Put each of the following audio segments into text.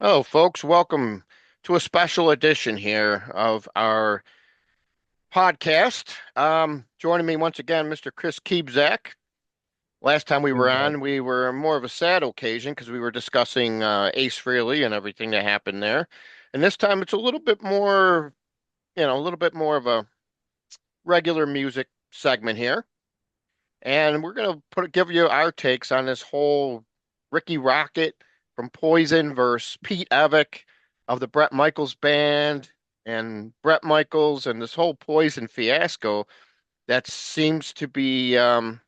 Hello, folks. Welcome to a special edition here of our podcast. Joining me once again, Mr. Chris Kiebzak. Last time we were Okay. on, we were more of a sad occasion because we were discussing Ace Frehley and everything that happened there. And this time it's a little bit more, a little bit more of a regular music segment here. And we're gonna give you our takes on this whole Ricky Rockett from Poison versus Pete Evick of the Bret Michaels band and Bret Michaels and this whole Poison fiasco that seems to be going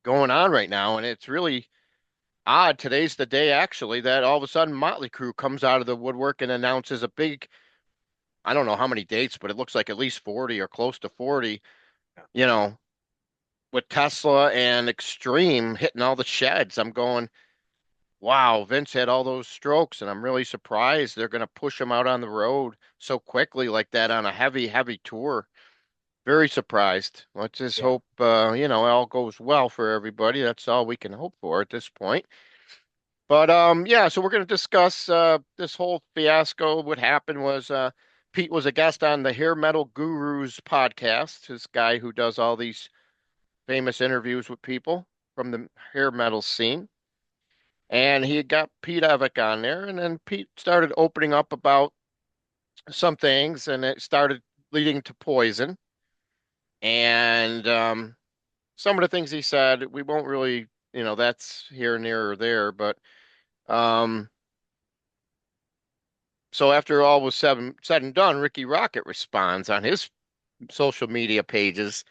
on right now. And it's really odd. Today's the day actually that all of a sudden Motley Crue comes out of the woodwork and announces a big, I don't know how many dates, but it looks like at least 40 or close to 40, you know, with Tesla and Extreme hitting all the sheds. I'm going, wow, Vince had all those strokes, and I'm really surprised they're going to push him out on the road so quickly like that on a heavy, heavy tour. Very surprised. Let's just Yeah. hope, it all goes well for everybody. That's all we can hope for at this point. But yeah, so we're going to discuss this whole fiasco. What happened was Pete was a guest on the Hair Metal Gurus podcast, this guy who does all these famous interviews with people from the hair metal scene. And he got Pete Evick on there, and then Pete started opening up about some things, and it started leading to Poison. And some of the things he said, we won't really, that's here, near, or there. But um, so after all was said and done, Ricky Rockett responds on his social media pages.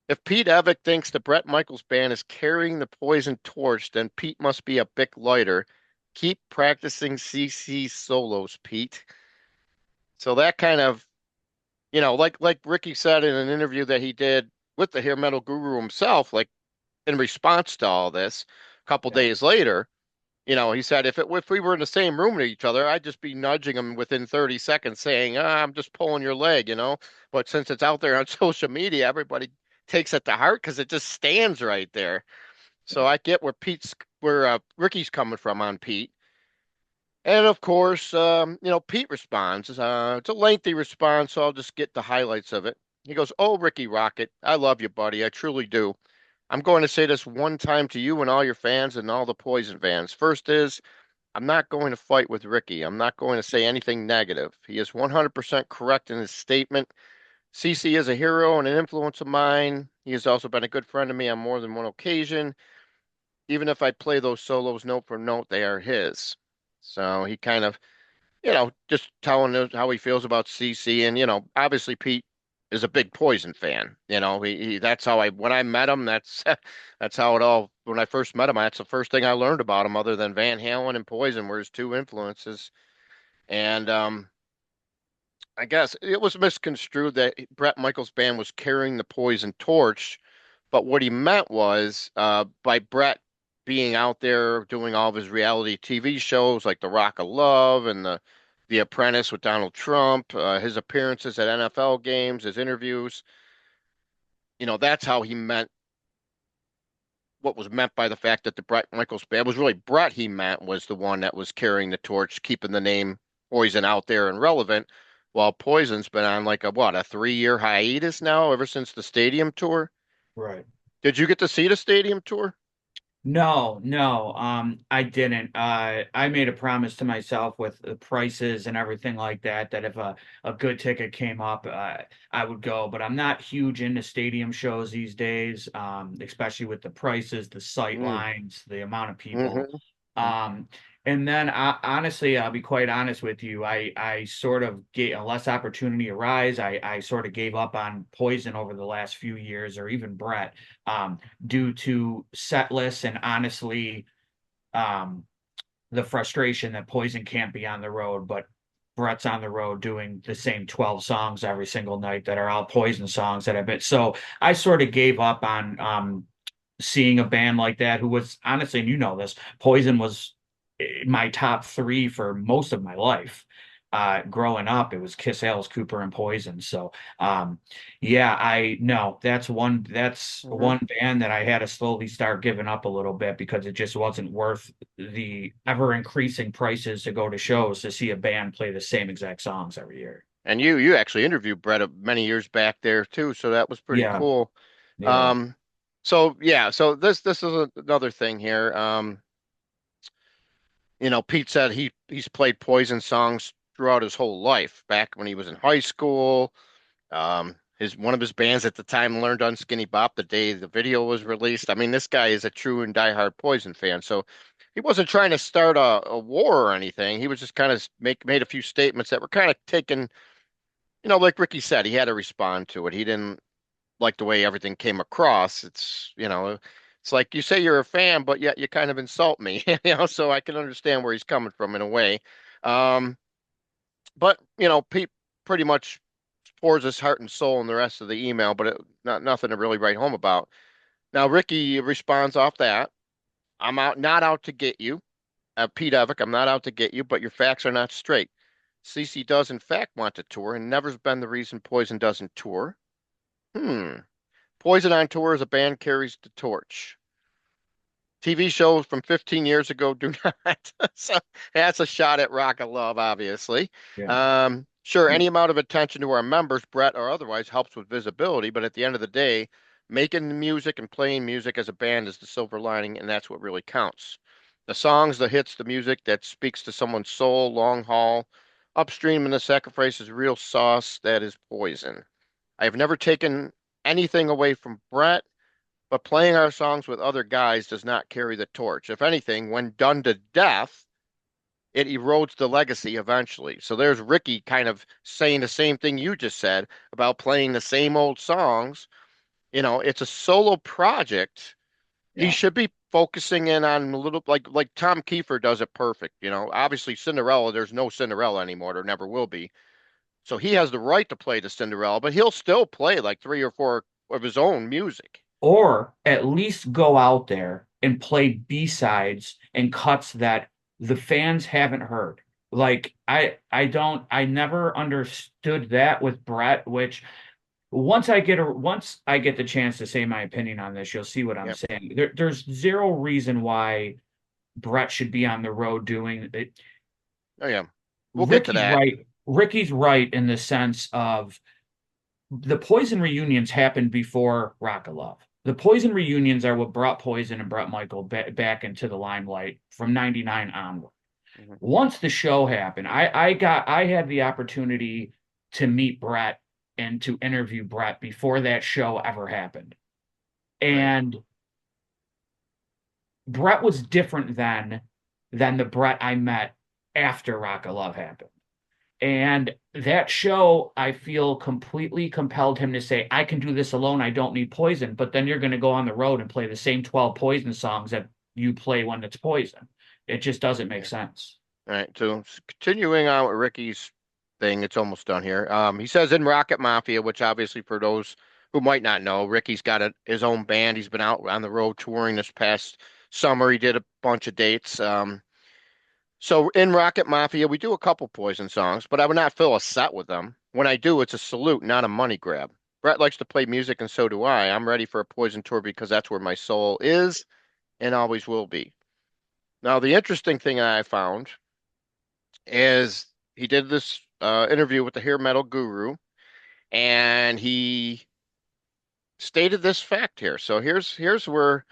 If Pete Evick thinks the Bret Michaels band is carrying the Poison torch, then Pete must be a big lighter. Keep practicing CC solos, Pete. So that kind of, like Ricky said in an interview that he did with the hair metal guru himself, like in response to all this, a couple Yeah. days later, he said if we were in the same room with each other, I'd just be nudging him within 30 seconds, saying, "I'm just pulling your leg." But since it's out there on social media, everybody takes it to heart because it just stands right there. So I get where Ricky's coming from on Pete. And of course, Pete responds. It's a lengthy response, so I'll just get the highlights of it. He goes, "Oh, Ricky Rockett, I love you, buddy. I truly do. I'm going to say this one time to you and all your fans and all the Poison fans. First is, I'm not going to fight with Ricky. I'm not going to say anything negative. He is 100% correct in his statement. CC is a hero and an influence of mine. He has also been a good friend to me on more than one occasion. Even if I play those solos note for note, they are his." So he kind of, just telling us how he feels about CC. And, obviously Pete is a big Poison fan. That's how when I met him, that's how it all, when I first met him, that's the first thing I learned about him other than Van Halen and Poison were his two influences. And, I guess it was misconstrued that Bret Michaels' band was carrying the Poison torch, but what he meant was by Bret being out there doing all of his reality TV shows like The Rock of Love and The Apprentice with Donald Trump, his appearances at NFL games, his interviews, that's how he meant what was meant by the fact that the Bret Michaels band was really Bret he meant was the one that was carrying the torch, keeping the name Poison out there and relevant, while Poison's been on like a 3-year hiatus now ever since the stadium tour. Right. Did you get to see the stadium tour? No, no, I didn't. I made a promise to myself with the prices and everything like that, that if a good ticket came up, I would go. But I'm not huge into stadium shows these days, especially with the prices, the sight Mm, lines, the amount of people. hmm Um, and then honestly, I'll be quite honest with you. I sort of gave, unless opportunity arise, I sort of gave up on Poison over the last few years, or even Brett, due to set lists and honestly, um, the frustration that Poison can't be on the road, but Brett's on the road doing the same 12 songs every single night that are all Poison songs that I've been. So I sort of gave up on seeing a band like that who was honestly, and you know this, Poison was my top three for most of my life. growing up, it was Kiss, Alice Cooper, and Poison. So, yeah, I no, that's Hmm. one band that I had to slowly start giving up a little bit because it just wasn't worth the ever increasing prices to go to shows to see a band play the same exact songs every year. And you actually interviewed Brett many years back there too, so that was pretty Yeah, cool. yeah, Um, so yeah, so this is another thing here. Pete said he's played Poison songs throughout his whole life. Back when he was in high school, his one of his bands at the time learned on Skinny Bop the day the video was released. I mean, this guy is a true and diehard Poison fan, so he wasn't trying to start a war or anything. He was just kind of made a few statements that were kind of taken, like Ricky said, he had to respond to it. He didn't like the way everything came across. It's like you say you're a fan, but yet you kind of insult me, so I can understand where he's coming from in a way. Um, but Pete pretty much pours his heart and soul in the rest of the email, but not nothing to really write home about. Now Ricky responds off that. Not out to get you. Pete Evick, I'm not out to get you, but your facts are not straight. CC does in fact want to tour and never's been the reason Poison doesn't tour. Hmm. Poison on tour as a band carries the torch. TV shows from 15 years ago do not. So that's a shot at Rock of Love, obviously. yeah. Sure, any amount of attention to our members, Brett or otherwise, helps with visibility, but at the end of the day, making the music and playing music as a band is the silver lining, and that's what really counts. The songs, the hits, the music that speaks to someone's soul, long haul, upstream in the sacrifice is real sauce that is Poison. I have never taken anything away from Brett, but playing our songs with other guys does not carry the torch. If anything, when done to death, it erodes the legacy eventually. So there's Ricky kind of saying the same thing you just said about playing the same old songs. It's a solo project. He Yeah. should be focusing in on a little like Tom Kiefer does it perfect. Obviously Cinderella, there's no Cinderella anymore. There never will be. So he has the right to play the Cinderella, but he'll still play like three or four of his own music. Or at least go out there and play B-sides and cuts that the fans haven't heard. Like I never understood that with Brett, which once I get the chance to say my opinion on this, you'll see what I'm Yep. saying. There's zero reason why Brett should be on the road doing it. Oh yeah. We'll get to Ricky's that. right. Ricky's right in the sense of the Poison reunions happened before Rock of Love. The Poison reunions are what brought Poison and Bret Michael back into the limelight from '99 onward. Mhm. Once the show happened, I had the opportunity to meet Bret and to interview Bret before that show ever happened. Right. And Bret was different than the Bret I met after Rock of Love happened. And that show, I feel completely compelled him to say, I can do this alone. I don't need Poison. But then you're going to go on the road and play the same 12 Poison songs that you play when it's Poison. It just doesn't make Yeah. sense. All right. So continuing on with Ricky's thing, it's almost done here. He says in Rocket Mafia, which obviously for those who might not know, Ricky's got his own band. He's been out on the road touring this past summer. He did a bunch of dates. So in Rocket Mafia, we do a couple Poison songs, but I would not fill a set with them. When I do, it's a salute, not a money grab. Brett likes to play music, and so do I. I'm ready for a Poison tour because that's where my soul is and always will be. Now, the interesting thing I found is he did this interview with the hair metal guru, and he stated this fact here. So here's where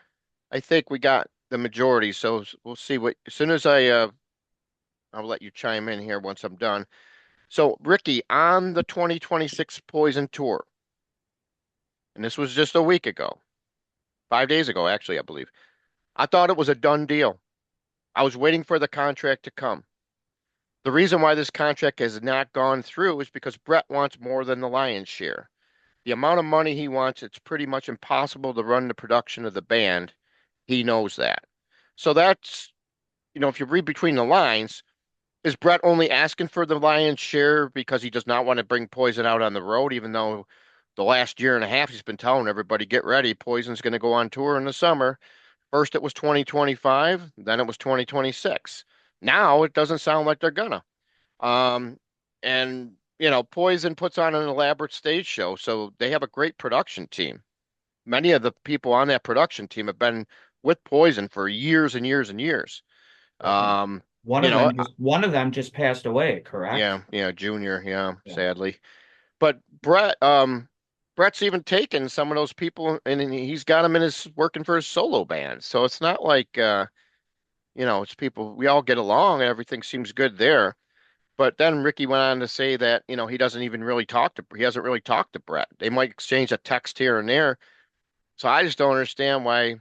I think we got the majority. So we'll see what as soon as I'll let you chime in here once I'm done. So Ricky on the 2026 Poison tour, and this was just a week ago, 5 days ago actually, I believe. I thought it was a done deal. I was waiting for the contract to come. The reason why this contract has not gone through is because Brett wants more than the lion's share. The amount of money he wants, it's pretty much impossible to run the production of the band. He knows that. So that's, if you read between the lines, is Brett only asking for the lion's share because he does not want to bring Poison out on the road, even though the last year and a half he's been telling everybody, get ready, Poison's going to go on tour in the summer. First it was 2025, then it was 2026. Now it doesn't sound like they're gonna. And Poison puts on an elaborate stage show, so they have a great production team. Many of the people on that production team have been with Poison for years and years and years. I think Um, you know, one of them just passed away, correct? yeah, yeah, Junior, yeah, Yeah. sadly. But Brett's even taken some of those people and he's got them in his working for his solo band. So it's not like it's people we all get along and everything seems good there. But then Rikki went on to say that, he hasn't really talked to Brett. They might exchange a text here and there. So I just don't understand why,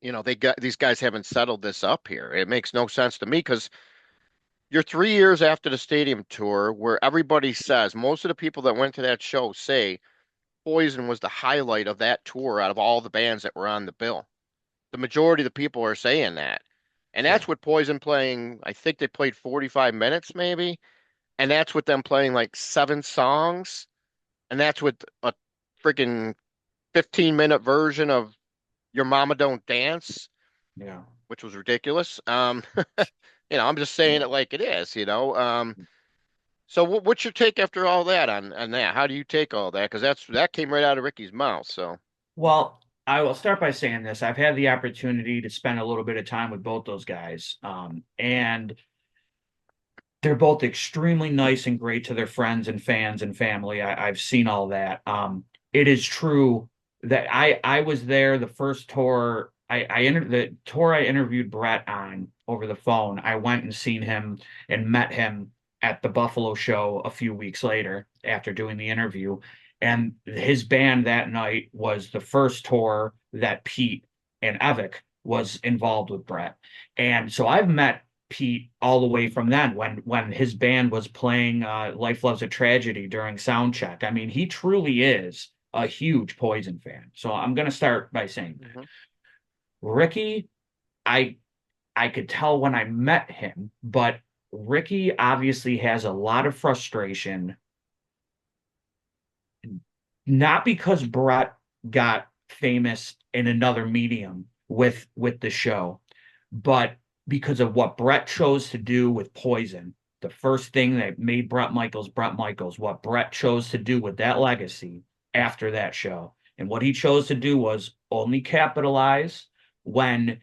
they got these guys haven't settled this up here. It makes no sense to me because you're 3 years after the stadium tour where everybody says, most of the people that went to that show say Poison was the highlight of that tour out of all the bands that were on the bill. The majority of the people are saying that. And Yeah. that's with Poison playing, I think they played 45 minutes maybe. And that's with them playing like 7 songs. And that's with a freaking 15-minute version of Your Mama Don't Dance, Yeah. which was ridiculous. I'm just saying it like it is. So what's your take after all that on that? How do you take all that? Because that came right out of Ricky's mouth. So, Well, I will start by saying this. I've had the opportunity to spend a little bit of time with both those guys. And they're both extremely nice and great to their friends and fans and family. I've seen all that. It is true that I was there the first tour. I entered the tour I interviewed Brett on over the phone. I went and seen him and met him at the Buffalo show a few weeks later after doing the interview. And his band that night was the first tour that Pete and Evick was involved with Brett. And so I've met Pete all the way from then when his band was playing Life Loves a Tragedy during sound check. I mean, he truly is a huge Poison fan. So I'm going to start by saying that. mhm. Rikki, I I could tell when I met him, but Rikki obviously has a lot of frustration, not because Brett got famous in another medium with the show, but because of what Brett chose to do with Poison. The first thing that made Brett Michaels, what Brett chose to do with that legacy after that show. And what he chose to do was only capitalize when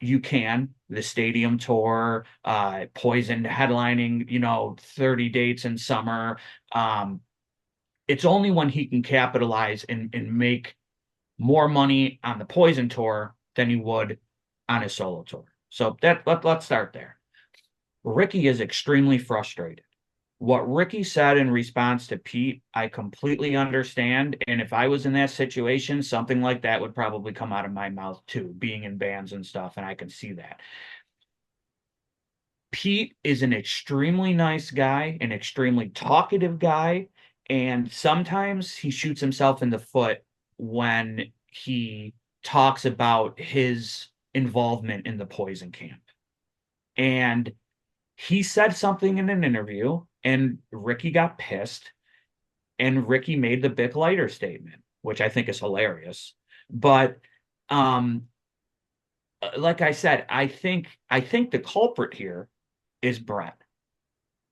you can, the stadium tour, Poison headlining, 30 dates in summer. Um, it's only when he can capitalize and make more money on the Poison tour than he would on his solo tour. So let's start there. Rikki is extremely frustrated. What Rikki said in response to Pete, I completely understand. And if I was in that situation, something like that would probably come out of my mouth too, being in bands and stuff. And I can see that. Pete is an extremely nice guy, an extremely talkative guy, and sometimes he shoots himself in the foot when he talks about his involvement in the Poison camp. And he said something in an interview, and Rikki got pissed, and Rikki made the Bic Lighter statement, which I think is hilarious. But um, like I said, I think the culprit here is Brett.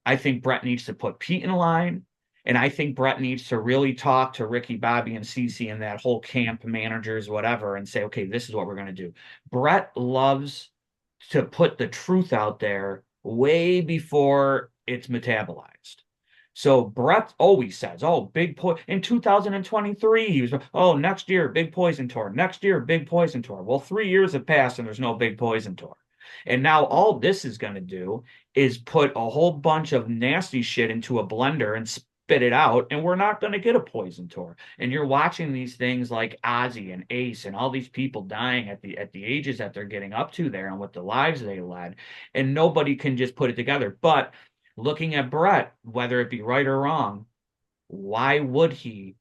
I think Brett needs to put Pete in line. And I think Brett needs to really talk to Rikki, Bobby, and Cece and that whole camp managers, whatever, and say, okay, this is what we're going to do. Brett loves to put the truth out there way before it's metabolized. So Brett always says, "Oh, in 2023, he was, oh, next year, big Poison tour. Next year, big Poison tour." Well, 3 years have passed and there's no big Poison tour. And now all this is going to do is put a whole bunch of nasty shit into a blender and spit it out, and we're not going to get a Poison tour. And you're watching these things like Ozzy and Ace and all these people dying at the ages that they're getting up to there and what the lives they led, and nobody can just put it together. But looking at Brett, whether it be right or wrong, why would he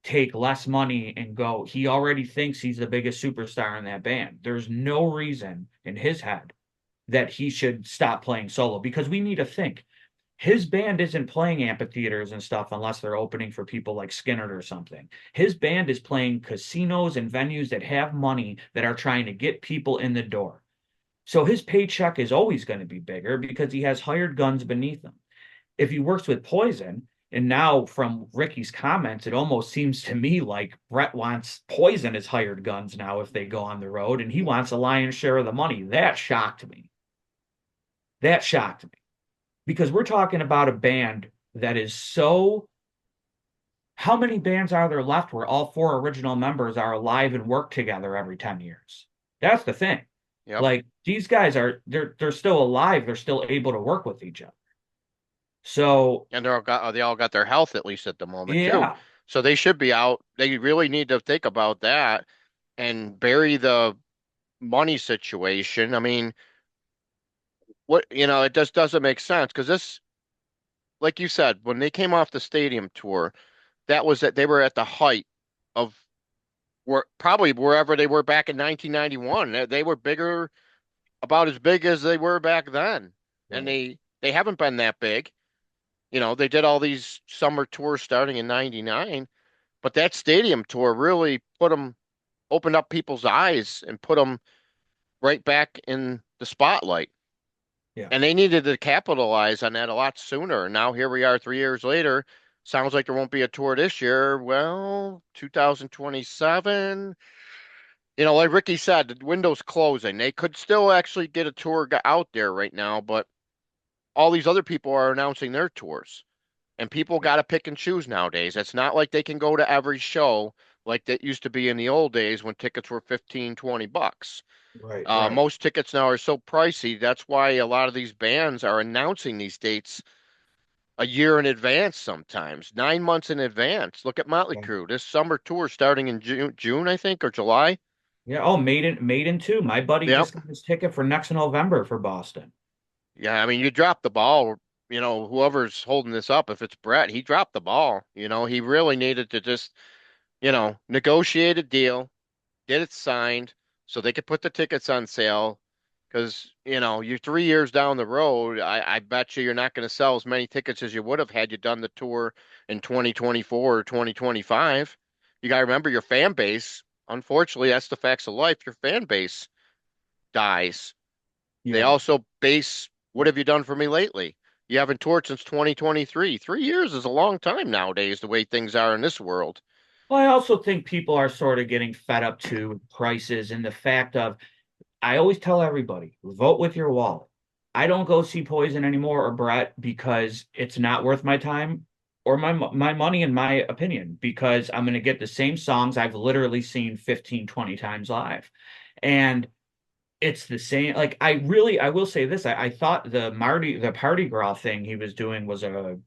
take less money and go? He already thinks he's the biggest superstar in that band. There's no reason in his head that he should stop playing solo because we need to think. His band isn't playing amphitheaters and stuff unless they're opening for people like Skinner or something. His band is playing casinos and venues that have money that are trying to get people in the door. So his paycheck is always going to be bigger because he has hired guns beneath him. if he works with Poison, and now from Ricky's comments, it almost seems to me like Brett wants Poison as hired guns now if they go on the road, and he wants a lion's share of the money. That shocked me. That shocked me because we're talking about a band that is so. How many bands are there left where all four original members are alive and work together every 10 years? That's the thing. Yep. Like these guys are they're still alive, they're still able to work with each other. So, And they all got their health at least at the moment too. yeah, So they should be out. They really need to think about that and bury the money situation. I mean, it just doesn't make sense because this, like you said, when they came off the stadium tour, that was that they were at the height of probably wherever they were back in 1991. They were bigger, about as big as they were back then. And right. they haven't been that big. They did all these summer tours starting in 99, but that stadium tour really opened up people's eyes and put them right back in the spotlight. Yeah. And they needed to capitalize on that a lot sooner. Now here we are 3 years later. Sounds like there won't be a tour this year. Well, 2027. Like Ricky said, the window's closing. They could still actually get a tour out there right now, but all these other people are announcing their tours. And people got to pick and choose nowadays. It's not like they can go to every show like that used to be in the old days when tickets were 15, $20. Right, right. Most tickets now are so pricey. That's why a lot of these bands are announcing these dates a year in advance sometimes, 9 months in advance. Look at Motley Yeah. Crue. This summer tour starting in June, I think, or July. Yeah. Oh, Maiden too. My buddy Yep. just got his ticket for next November for Boston. Yeah, I mean, you dropped the ball. Whoever's holding this up, if it's Brett, he dropped the ball. He really needed to just, negotiate a deal, get it signed so they could put the tickets on sale. Because, you're 3 years down the road. I bet you're not going to sell as many tickets as you would have had you done the tour in 2024 or 2025. You got to remember your fan base. Unfortunately, that's the facts of life. Your fan base dies. They Yeah. also base, what have you done for me lately? You haven't toured since 2023. 3 years is a long time nowadays, the way things are in this world. Well, I also think people are sort of getting fed up too with prices and the fact of I always tell everybody, vote with your wallet. I don't go see Poison anymore or Brett because it's not worth my time or my money, in my opinion, because I'm going to get the same songs I've literally seen 15, 20 times live. And it's the same. Like I will say this. I thought the Party Gras thing he was doing was a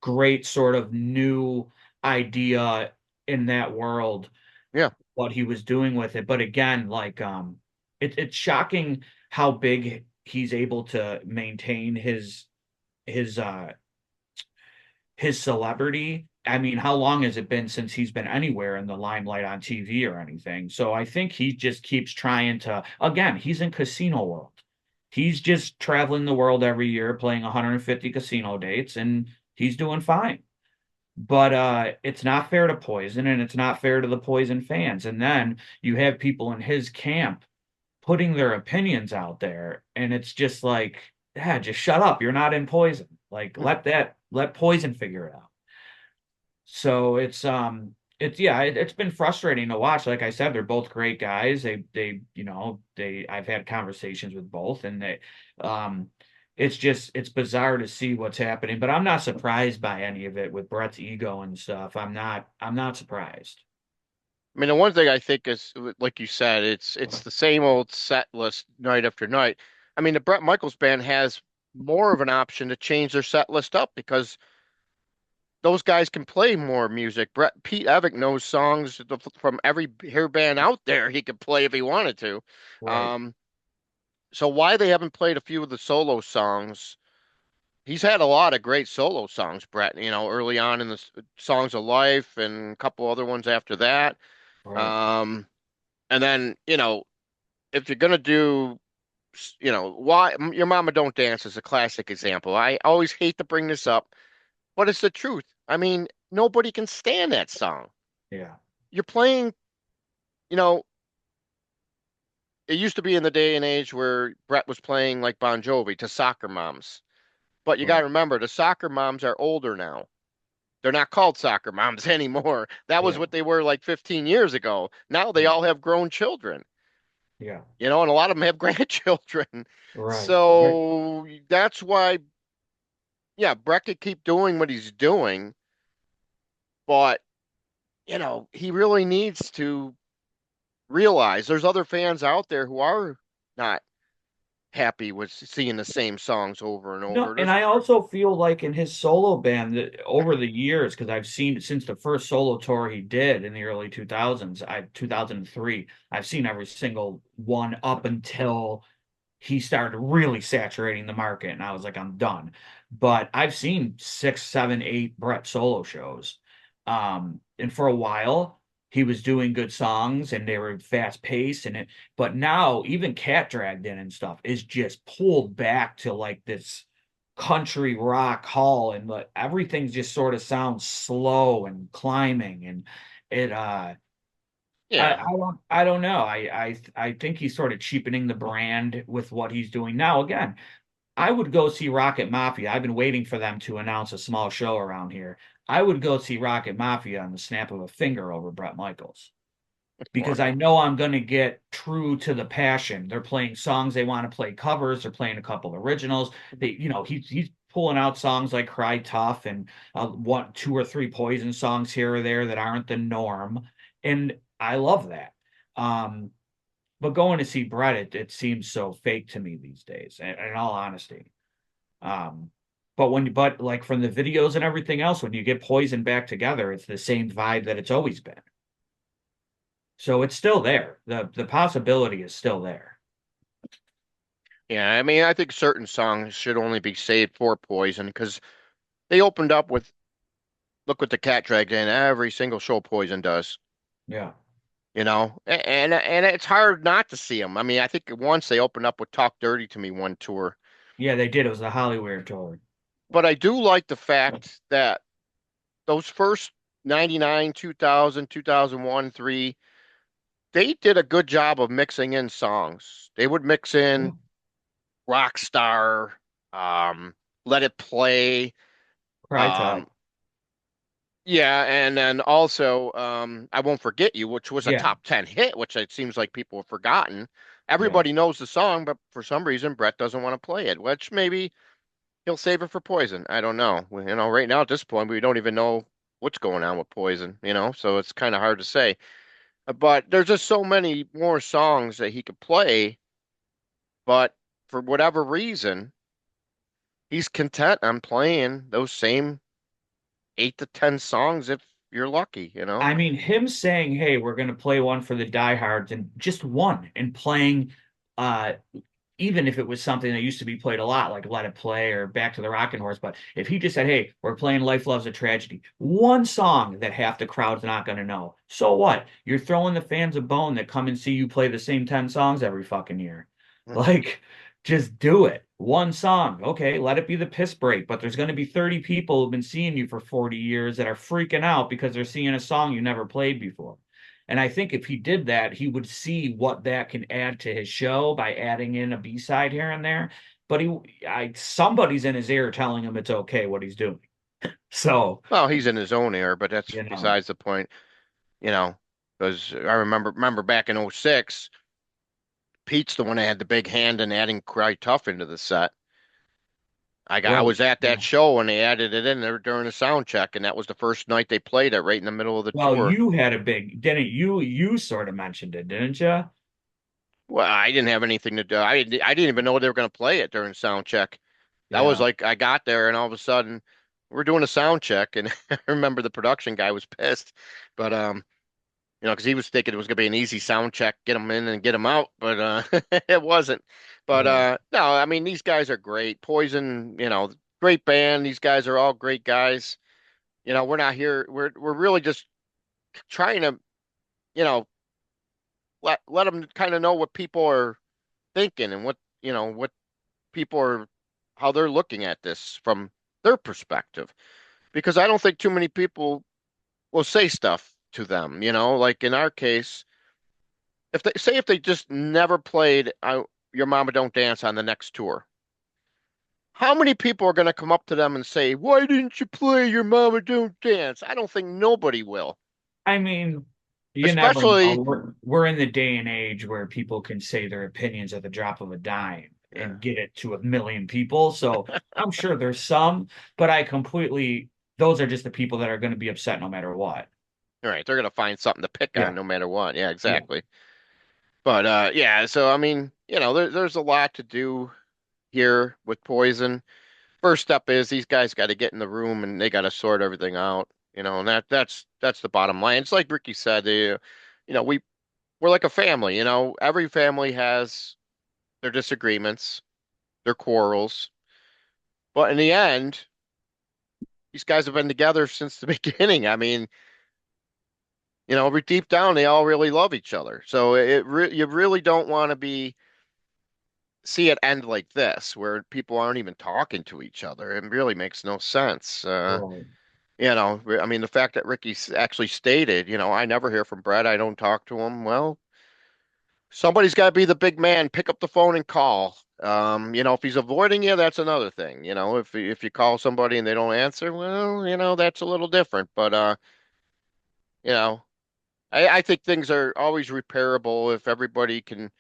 great sort of new idea in that world, Yeah. what he was doing with it. But again, like it's shocking how big he's able to maintain his uh his celebrity. I mean, how long has it been since he's been anywhere in the limelight on TV or anything? So I think he just keeps trying to, again, he's in casino world. He's just traveling the world every year playing 150 casino dates and he's doing fine. But it's not fair to Poison and it's not fair to the Poison fans. And then you have people in his camp putting their opinions out there, and it's just like, yeah, just shut up. You're not in Poison. Like let Poison figure it out. So it's yeah, it's been frustrating to watch. Like I said, they're both great guys. I've had conversations with both and um it's bizarre to see what's happening, but I'm not surprised by any of it with Brett's ego and stuff. I'm not surprised. I mean, the one thing I think is, like you said, it's the same old set list night after night. I mean, the Bret Michaels band has more of an option to change their set list up because those guys can play more music. Pete Evick knows songs from every hair band out there he could play if he wanted to. Right. Um, so why they haven't played a few of the solo songs? He's had a lot of great solo songs, Brett, early on in the Songs of Life and a couple other ones after that. Right. Um, and then, if you're gonna do, why Your Mama Don't Dance is a classic example. I always hate to bring this up, but it's the truth. I mean, nobody can stand that song. Yeah. You're playing, you know, it used to be in the day and age where Brett was playing like Bon Jovi to soccer moms. But you got Right. to remember, the soccer moms are older now. They're not called soccer moms anymore. That was Yeah. what they were like 15 years ago. Now they Yeah. all have grown children, Yeah. and a lot of them have grandchildren. Right. Right. So that's why, yeah, Brett could keep doing what he's doing, but, he really needs to realize there's other fans out there who are not happy with seeing the same songs over and No, over. and There's, I also feel like in his solo band that over the years, because I've seen it since the first solo tour he did in the early 2000s, 2003, I've seen every single one up until he started really saturating the market, and I was like, I'm done. But I've seen six, seven, eight Brett solo shows. And for a while, he was doing good songs and they were fast paced and it, but now even Cat Dragged In and stuff is just pulled back to like this country rock hall and everything just sort of sounds slow and climbing and it yeah. I don't know. I think he's sort of cheapening the brand with what he's doing now. Again, I would go see Rocket Mafia. I've been waiting for them to announce a small show around here. I would go see Rocket Mafia on the snap of a finger over Bret Michaels because I Well, know I'm going to get true to the passion. They're playing songs they want to play covers. They're playing a couple originals. He's pulling out songs like Cry Tough and one, two or three Poison songs here or there that aren't the norm, and I love that. Um, but going to see Brett, it seems so fake to me these days, in all honesty. Um, but like from the videos and everything else, when you get Poison back together, it's the same vibe that it's always been. So it's still there. The possibility is still there. yeah, I mean, I think certain songs should only be saved for Poison because they opened up with Look What the Cat Dragged In every single show Poison does. Yeah. And it's hard not to see them. I mean, I think once they opened up with Talk Dirty to Me one tour, Yeah, they did. It was the Hollywood tour. but I do like the fact that those first 99, 2000, 2001, 3, they did a good job of mixing in songs. They would mix Yeah. in Rockstar, um, Let It Play, Cry Tough. um, yeah, and then also I Won't Forget You, which was a Yeah. top 10 hit, which it seems like people have forgotten. Yeah. Everybody knows the song, but for some reason Brett doesn't want to play it, which maybe he'll save it for Poison. I don't know. Right now at this point, we don't even know what's going on with Poison, so it's kind of hard to say. But there's just so many more songs that he could play, but for whatever reason, he's content on playing those same 8 to 10 songs if you're lucky. I mean, him saying, "Hey, we're going to play one for the diehards," and just one, and playing, uh, even if it was something that used to be played a lot, like Let It Play or Back to the Rockin' Horse. But if he just said, "Hey, we're playing Life Loves a Tragedy," one song that half the crowd's not going to know. So what? You're throwing the fans a bone that come and see you play the same 10 songs every fucking year. Like, just do it. One song. Okay, let it be the piss break. But there's going to be 30 people who've been seeing you for 40 years that are freaking out because they're seeing a song you never played before. And I think if he did that, he would see what that can add to his show by adding in a B-side here and there. But somebody's in his ear telling him it's okay what he's doing. So, Well, he's in his own era, but that's you know, besides the point, you know, because I remember back in '06, Pete's the one that had the big hand in adding Cry Tough into the set. I well, was at that yeah. show and they added it in there during the sound check, and that was the first night they played it right in the middle of the Well, tour. you had a big, didn't you? You sort of mentioned it, didn't you? Well, I didn't have anything to do. I didn't even know they were going to play it during sound check. That was Yeah, like I got there and all of a sudden we're doing a sound check, and I remember the production guy was pissed, but because he was thinking it was going to be an easy sound check, get them in and get them out, but it wasn't. But yeah. no, I mean these guys are great. Poison, great band. These guys are all great guys. We're not here. We're really just trying to, you know, let them kind of know what people are thinking and what people are how they're looking at this from their perspective. Because I don't think too many people will say stuff to them. Like in our case, if they just never played Your Mama Don't Dance on the next tour, how many people are going to come up to them and say, "Why didn't you play Your Mama Don't Dance"? I don't think nobody will. I mean, you never know. Especially, We're in the day and age where people can say their opinions at the drop of a dime yeah, and get it to a million people. So I'm sure there's some, but those are just the people that are going to be upset no matter what. all right, they're going to find something to pick on Yeah, no matter what. Yeah, yeah. exactly. But yeah, so I mean, there's a lot to do here with poison. First step is these guys got to get in the room and they got to sort everything out. And that's the bottom line. It's like Ricky said, we're like a family. Every family has their disagreements, their quarrels, but in the end, these guys have been together since the beginning. I mean, deep down, they all really love each other. So you really don't want to be see it end like this, where people aren't even talking to each other. It really makes no sense. Right. I mean, the fact that actually stated, I never hear from Brett. I don't talk to him. Well, somebody's got to be the big man, pick up the phone and call. If he's avoiding you, that's another thing. If you call somebody and they don't answer, well, that's a little different. But you know, I think things are always repairable if everybody can.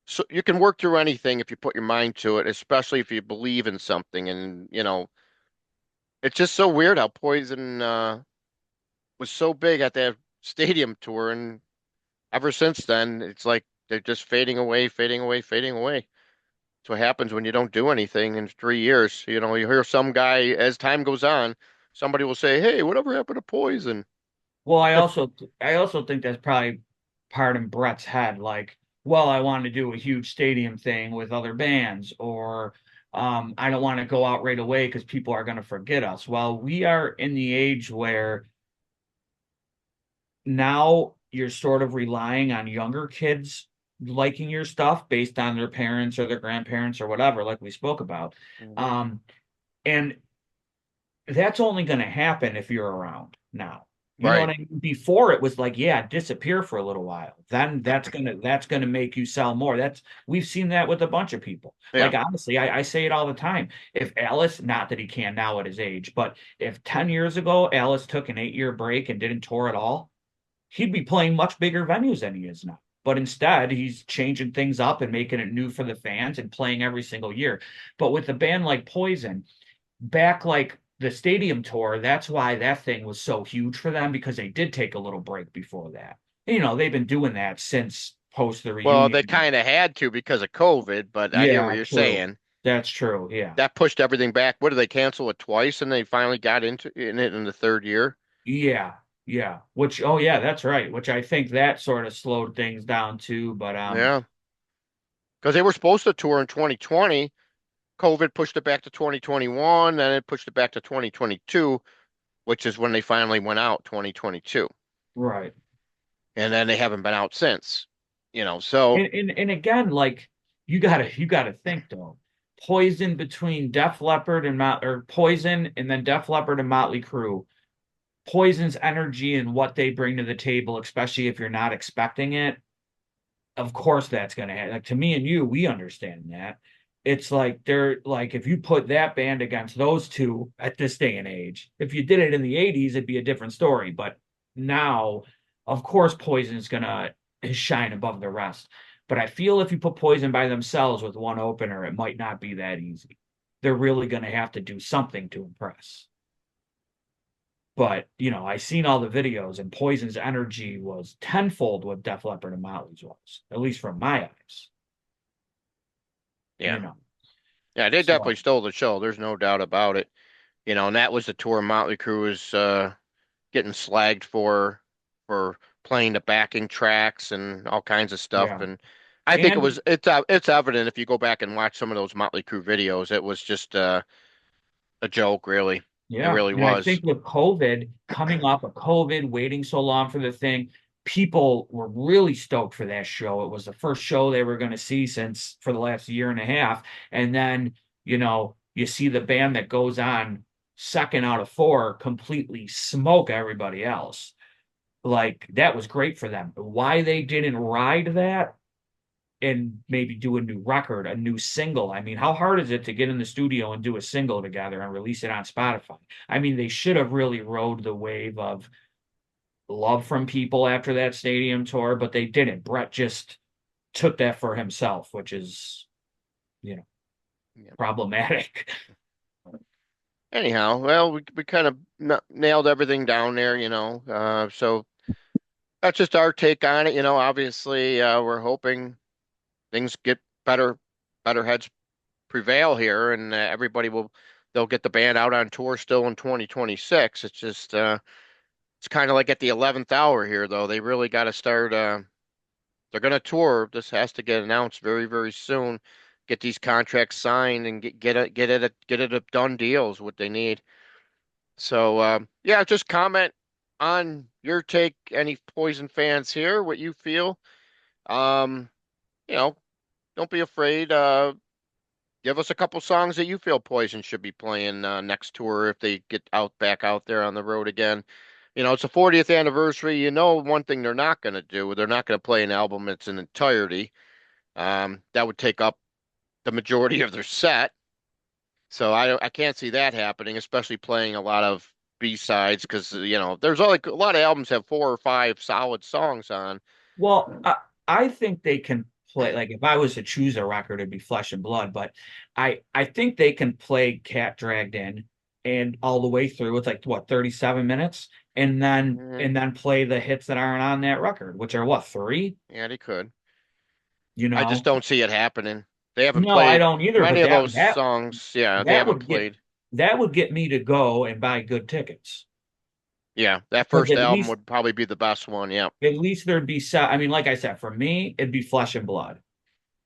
So you can work through anything if you put your mind to it, especially if you believe in something. And it's just so weird how Poison was so big at that stadium tour, and ever since then, it's like they're just fading away, fading away, fading away. That's what happens when you don't do anything in 3 years. You hear some guy as time goes on, somebody will say, "Hey, whatever happened to Poison?" Well, I also think that's probably part in Brett's head, like, well, I want to do a huge stadium thing with other bands, or I don't want to go out right away because people are going to forget us. Well, we are in the age where now you're sort of relying on younger kids liking your stuff based on their parents or their grandparents or whatever, like we spoke about. Hmm. Um, and that's only going to happen if you're around now. You know what Right. I mean? Before it was like, yeah, disappear for a little while. Then that's gonna make you sell more. We've seen that with a bunch of people. Yeah. Like honestly, I say it all the time. If Alice, not that he can now at his age, but if 10 years ago Alice took an 8-year break and didn't tour at all, he'd be playing much bigger venues than he is now. But instead, he's changing things up and making it new for the fans and playing every single year. But with a band like Poison, back like the stadium tour, that's why that thing was so huge for them because they did take a little break before that. They've been doing that since post the Well, they reunion. kind of had to because of COVID, but I hear what Yeah, you're true. saying. That's true. Yeah. That pushed everything back. What did they cancel it twice, and they finally got into in it in the third year? Yeah. Yeah. Oh yeah, that's right. Which I think that sort of slowed things down too. But Yeah, because they were supposed to tour in 2020. COVID pushed it back to 2021, then it pushed it back to 2022, which is when they finally went out, 2022. right. And then they haven't been out since. So And again, like you gotta think though. Poison between Def Leppard and or Poison and then Def Leppard and Motley Crue. Poison's energy and what they bring to the table, especially if you're not expecting it, of course that's going to happen. Like to me and you, we understand that. It's like they're like if you put that band against those two at this day and age, if you did it in the 80s, it'd be a different story. But now, of course, Poison's gonna shine above the rest. But I feel if you put Poison by themselves with one opener, it might not be that easy. They're really going to have to do something to impress. But, I seen all the videos and Poison's energy was tenfold what Def Leppard and Motley's was, at least from my eyes, you yeah, know. yeah, they definitely So, stole the show. There's no doubt about it. And that was the tour Motley Crue was getting slagged for playing the backing tracks and all kinds of stuff. yeah. And I think And it's evident if you go back and watch some of those Motley Crue videos, it was just a joke, really. It yeah, really and I was. think with COVID, coming off of COVID, waiting so long for the thing, people were really stoked for that show. It was the first show they were going to see since for the last year and a half. And then, you see the band that goes on second out of four completely smoke everybody else. Like that was great for them. Why they didn't ride that and maybe do a new record, a new single. I mean, how hard is it to get in the studio and do a single together and release it on Spotify? I mean, they should have really rode the wave of love from people after that stadium tour, but they didn't. Brett just took that for himself, which is, you know, Yeah. problematic. Anyhow, well, we kind of nailed everything down there, so that's just our take on it. Obviously, we're hoping things get better, better heads prevail here, and they'll get the band out on tour still in 2026. It's just, it's kind of like at the 11th hour here, though. They really got to start. They're going to tour. This has to get announced very, very soon. Get these contracts signed and get it a done deal is what they need. So, yeah, just comment on your take. Any Poison fans here, what you feel. Um, you know, don't be afraid. Give us a couple songs that you feel Poison should be playing next tour if they get back out there on the road again. It's the 40th anniversary. One thing they're not going to do, they're not going to play an album in its entirety. That would take up the majority of their set. So I can't see that happening, especially playing a lot of B-sides because there's only a lot of albums have 4 or 5 solid songs on. Well, I think they can play, like if I was to choose a record, it'd be Flesh and Blood, but I think they can play Cat Dragged In and all the way through. It's like what, 37 minutes, and then Mhm. and then play the hits that aren't on that record, which are what, three? Yeah, they could. You I just know? don't see it happening. They haven't No, I played don't either, many but of those songs. Yeah, they that haven't would get played. that would get me to go and buy good tickets. Yeah, that Because first album would probably be the best one. Yeah. at least there'd be I mean, like I said, for me, it'd be Flesh and Blood, It's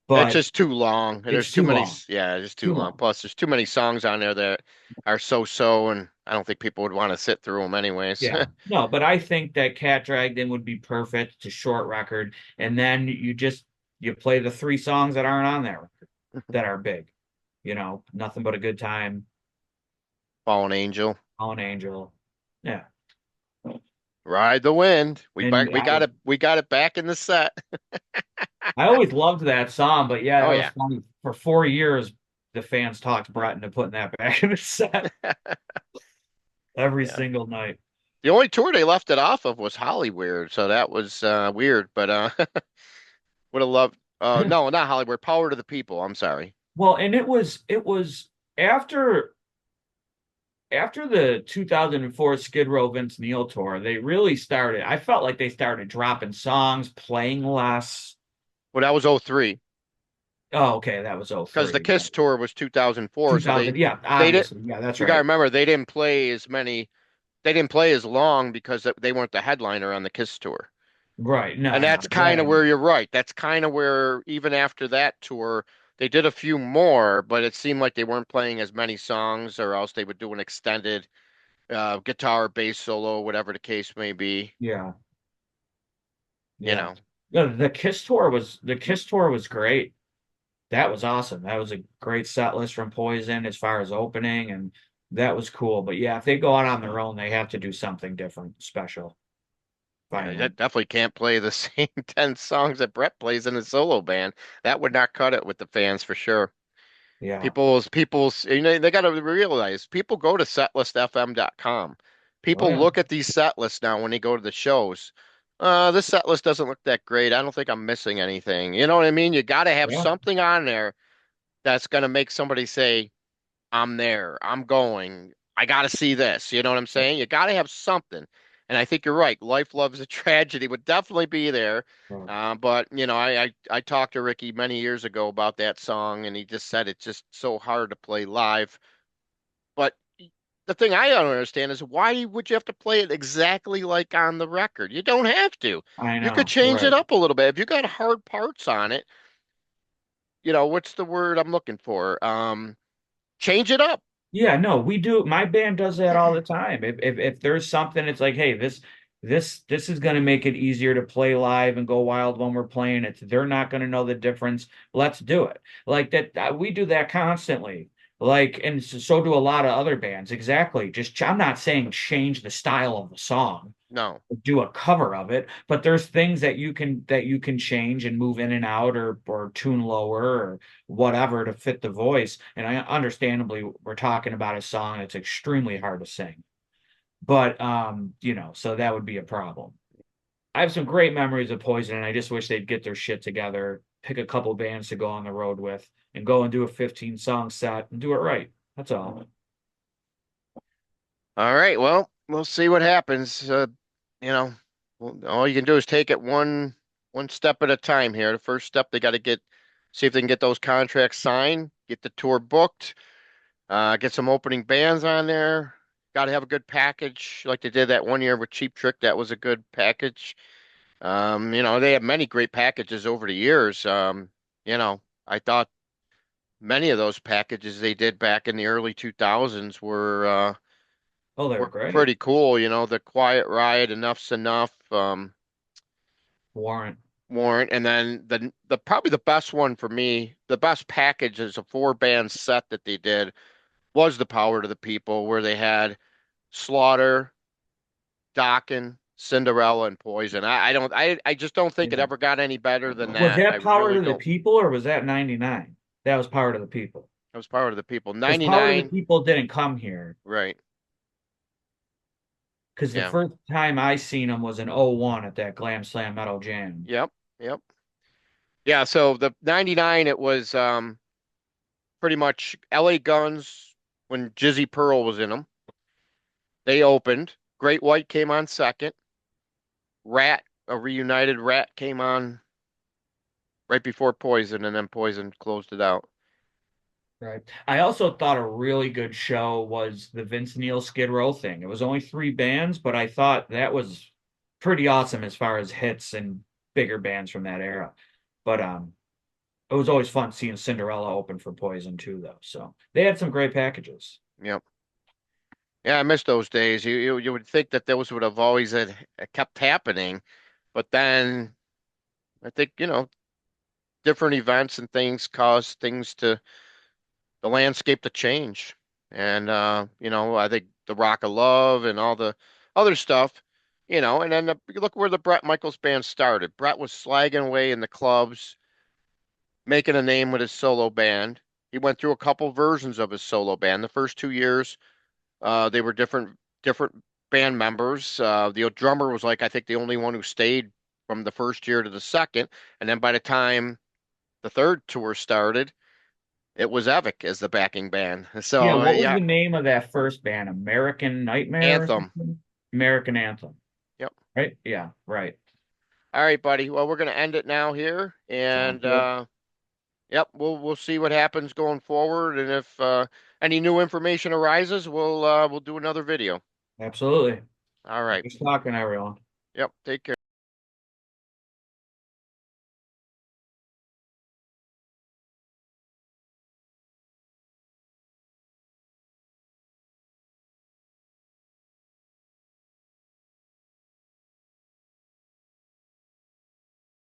but just too long. it's There's too too many. long. Yeah, it's just too Too long. long. Plus, there's too many songs on there that are so-so, and I don't think people would want to sit through them anyways. Yeah. No, but I think that Cat Dragged In would be perfect. It's a short record. And then you play the three songs that aren't on that record that are big. Nothing but a good time, Fallen Angel, on Angel. Yeah. Ride the Wind. We And back, we got it. We got it back in the set. I always loved that song, but yeah, Oh that was yeah. funny. For 4 years, the fans talked Brett into putting that back in the set every Yeah. single night. The only tour they left it off of was Hollywood, so that was weird. But would have loved. No, not Hollywood. Power to the People. I'm sorry. Well, and it was after the 2004 Skid Row Vince Neil tour, they really started. I felt like they started dropping songs, playing less. Well, that was '03 Oh, okay, that was because the 03. Kiss tour was 2004. So 2000, yeah, they did. obviously. Yeah, that's You got to right. remember they didn't play as many. They didn't play as long because they weren't the headliner on the Kiss tour. Right. And No, no. that's kind of where you're right. That's kind of where even after that tour, they did a few more, but it seemed like they weren't playing as many songs, or else they would do an extended guitar, bass solo, whatever the case may be. Yeah. You Yeah. know, The Kiss tour was great. That was awesome. That was a great set list from Poison as far as opening, and that was cool. But yeah, if they go out on their own, they have to do something different, special, yeah, finally. that definitely can't play the same 10 songs that Brett plays in a solo band. That would not cut it with the fans for sure. Yeah. People's, they got to realize people go to setlistfm.com. Oh People yeah. look at these set lists now when they go to the shows. This set list doesn't look that great. I don't think I'm missing anything. You know what I mean? You got to have Yeah. something on there that's going to make somebody say, I'm there. I'm going. I got to see this. You know what I'm saying? You got to have something. And I think you're right. Life Loves a Tragedy would definitely be there. Right. But I talked to Rikki many years ago about that song, and he just said it's just so hard to play live. But the thing I don't understand is why would you have to play it exactly like on the record? You don't have to. I You could know. change it Right. up a little bit. If you got hard parts on it, what's the word I'm looking for? Change it up. Yeah, no, we do. My band does that all the time. If there's something, it's like, hey, this is going to make it easier to play live and go wild when we're playing it. They're not going to know the difference. Let's do it. Like that, we do that constantly. Like, and so do a lot of other bands. Exactly. I'm not saying change the style of the song. No. do a cover of it, but there's things that you can change and move in and out or tune lower or whatever to fit the voice. And I understandably we're talking about a song that's extremely hard to sing. But you know, so that would be a problem. I have some great memories of Poison, and I just wish they'd get their shit together, pick a couple bands to go on the road with, and go and do a 15 song set and do it right. That's all. All right. Well, we'll see what happens. You know, all you can do is take it one step at a time here. The first step, they got to see if they can get those contracts signed, get the tour booked, get some opening bands on there. Got to have a good package, like they did that one year with Cheap Trick. That was a good package. They have many great packages over the years. I thought many of those packages they did back in the early 2000s Oh, they were were great. pretty cool. The Quiet Riot, Enough's Enough, Warrant. Warrant, and then the probably the best one for me, the best package is a four band set that they did was the Power to the People, where they had Slaughter, Dokken, Cinderella, and Poison. I just don't think it Yeah. ever got any better than Was that. I that Power really to the don't. People or was that 99? That was Power to the People. It was Power to the People. Because Power to the 99, People didn't come here. right. Because the Yeah. first time I seen them was in '01 at that Glam Slam Metal Jam. Yep. Yep. Yeah, so the 99 it was pretty much LA Guns when Jizzy Pearl was in them. They opened. Great White came on second. Rat, a reunited Rat came on right before Poison, and then Poison closed it out. Right. I also thought a really good show was the Vince Neil Skid Row thing. It was only three bands, but I thought that was pretty awesome as far as hits and bigger bands from that era. But it was always fun seeing Cinderella open for Poison too, though. So they had some great packages. Yep. Yeah, I miss those days. You would think that those would have always had kept happening, but then I think, different events and things cause things to the landscape to change. And I think the Rock of Love and all the other stuff, and then you look where the Bret Michaels band started. Bret was slagging away in the clubs, making a name with his solo band. He went through a couple versions of his solo band. The first 2 years, they were different band members. The drummer was like I think the only one who stayed from the first year to the second, and then by the time the third tour started, it was Evick as the backing band. Yeah, So what was yeah, the name of that first band? American Nightmare or Anthem. something? American Anthem, Yep. right? Yeah, right. All right, buddy. Well, we're gonna end it now here, Sounds and good. yep, we'll see what happens going forward, and if any new information arises, we'll do another video. Absolutely. All right. Nice talking, everyone. Yep. Take care.